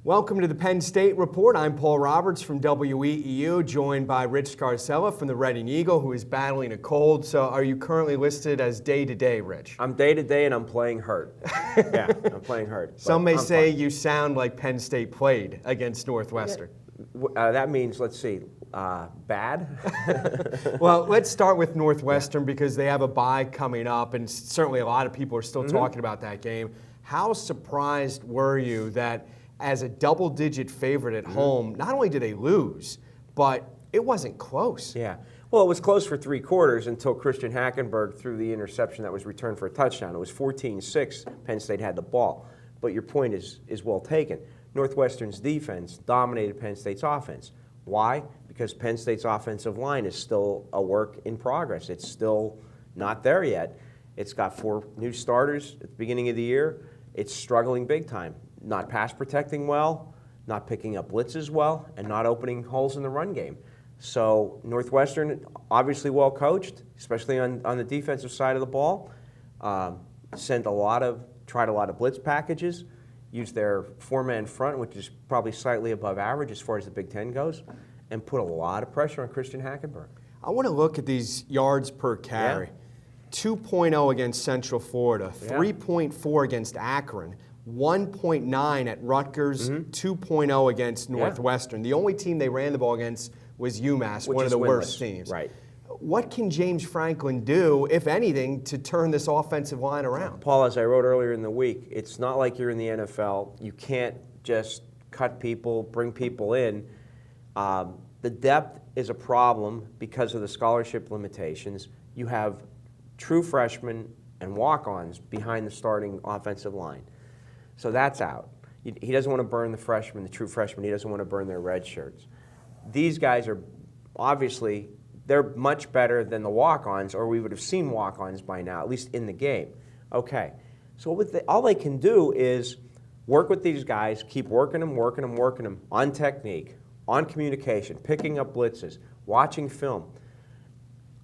Welcome to the Penn State Report. I'm Paul Roberts from WEEU, joined by Rich Scarcella from the Reading Eagle, who is battling a cold. So are you currently listed as day-to-day, Rich? I'm day-to-day and I'm playing hurt. Yeah, I'm playing hurt. Some may say you sound like Penn State played against Northwestern. Yeah. That means, let's see, bad? Well, let's start with Northwestern because they have a bye coming up, and certainly a lot of people are still talking about that game. How surprised were you that as a double-digit favorite at home, not only did they lose, but it wasn't close? Yeah. Well, it was close for 3 quarters until Christian Hackenberg threw the interception that was returned for a touchdown. It was 14-6. Penn State had the ball. But your point is well taken. Northwestern's defense dominated Penn State's offense. Why? Because Penn State's offensive line is still a work in progress. It's still not there yet. It's got 4 new starters at the beginning of the year. It's struggling big time. Not pass protecting well, not picking up blitzes well, and not opening holes in the run game. So Northwestern, obviously well coached, especially on the defensive side of the ball. Tried a lot of blitz packages, used their 4-man front, which is probably slightly above average as far as the Big Ten goes, and put a lot of pressure on Christian Hackenberg. I want to look at these yards per carry. Yeah. 2.0 against Central Florida, 3.4 against Akron, 1.9 at Rutgers, 2.0 against Northwestern. The only team they ran the ball against was UMass, one of the worst teams. Right. What can James Franklin do, if anything, to turn this offensive line around? Paul, as I wrote earlier in the week, it's not like you're in the NFL. You can't just cut people, bring people in. The depth is a problem because of the scholarship limitations. You have true freshmen and walk-ons behind the starting offensive line. So that's out. He doesn't want to burn the freshmen, the true freshmen. He doesn't want to burn their red shirts. These guys are obviously, they're much better than the walk-ons, or we would have seen walk-ons by now, at least in the game. Okay, so all they can do is work with these guys, keep working them on technique, on communication, picking up blitzes, watching film.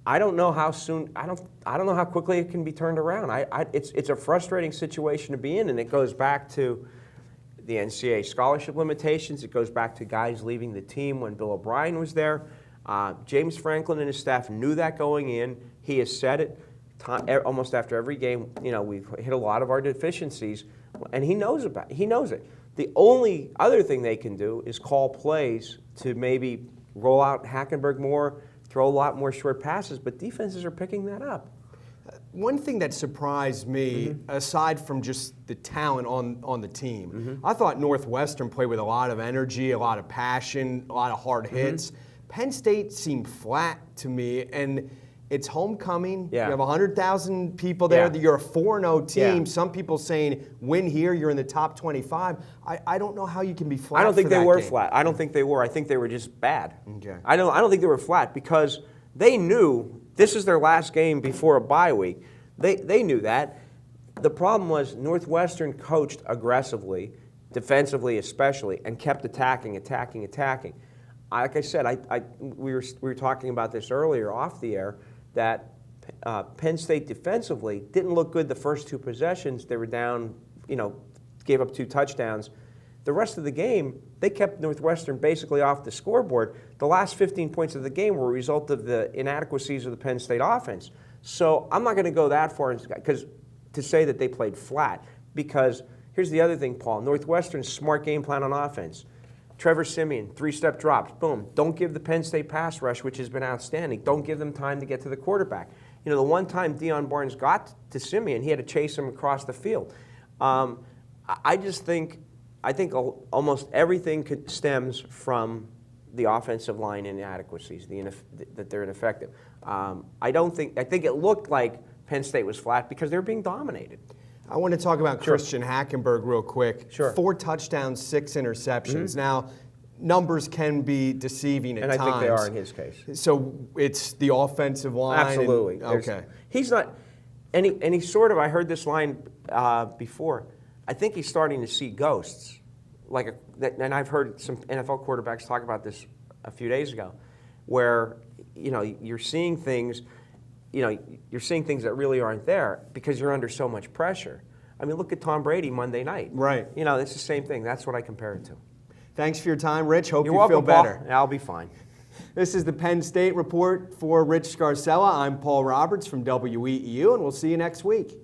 I don't know how soon. I don't know how quickly it can be turned around. It's a frustrating situation to be in, and it goes back to the NCAA scholarship limitations. It goes back to guys leaving the team when Bill O'Brien was there. James Franklin and his staff knew that going in. He has said it almost after every game. You know, we've hit a lot of our deficiencies, and he knows it. The only other thing they can do is call plays to maybe roll out Hackenberg more, throw a lot more short passes, but defenses are picking that up. One thing that surprised me, aside from just the talent on the team, I thought Northwestern played with a lot of energy, a lot of passion, a lot of hard hits. Penn State seemed flat to me, and it's homecoming. Yeah. You have 100,000 people there. Yeah. You're a 4-0 team. Yeah. Some people saying, win here, you're in the top 25. I don't know how you can be flat. I don't think for they that were game. flat. I don't think they were. I think they were just bad. Okay. I don't think they were flat because they knew this is their last game before a bye week. They knew that. The problem was Northwestern coached aggressively, defensively especially, and kept attacking. Like I said, we were talking about this earlier off the air, that Penn State defensively didn't look good the first 2 possessions. They were down, gave up 2 touchdowns. The rest of the game, they kept Northwestern basically off the scoreboard. The last 15 points of the game were a result of the inadequacies of the Penn State offense. So I'm not going to go that far to say that they played flat, because here's the other thing, Paul. Northwestern's smart game plan on offense. Trevor Siemian, 3-step drops, boom. Don't give the Penn State pass rush, which has been outstanding. Don't give them time to get to the quarterback. The one time Deion Barnes got to Siemian, he had to chase him across the field. I think almost everything stems from the offensive line inadequacies, that they're ineffective. I think it looked like Penn State was flat because they were being dominated. I want to talk about Christian Hackenberg real quick. Sure. 4 touchdowns, 6 interceptions. Now, numbers can be deceiving at times. And I think they are in his case. So it's the offensive line? Absolutely. Okay. He's not, and he sort of, I heard this line before, I think he's starting to see ghosts. And I've heard some NFL quarterbacks talk about this a few days ago, where, you're seeing things that really aren't there because you're under so much pressure. I mean, look at Tom Brady Monday night. Right. It's the same thing. That's what I compare it to. Thanks for your time, Rich. Hope You're you welcome, feel better. Paul. I'll be fine. This is the Penn State Report for Rich Scarcella. I'm Paul Roberts from WEEU, and we'll see you next week.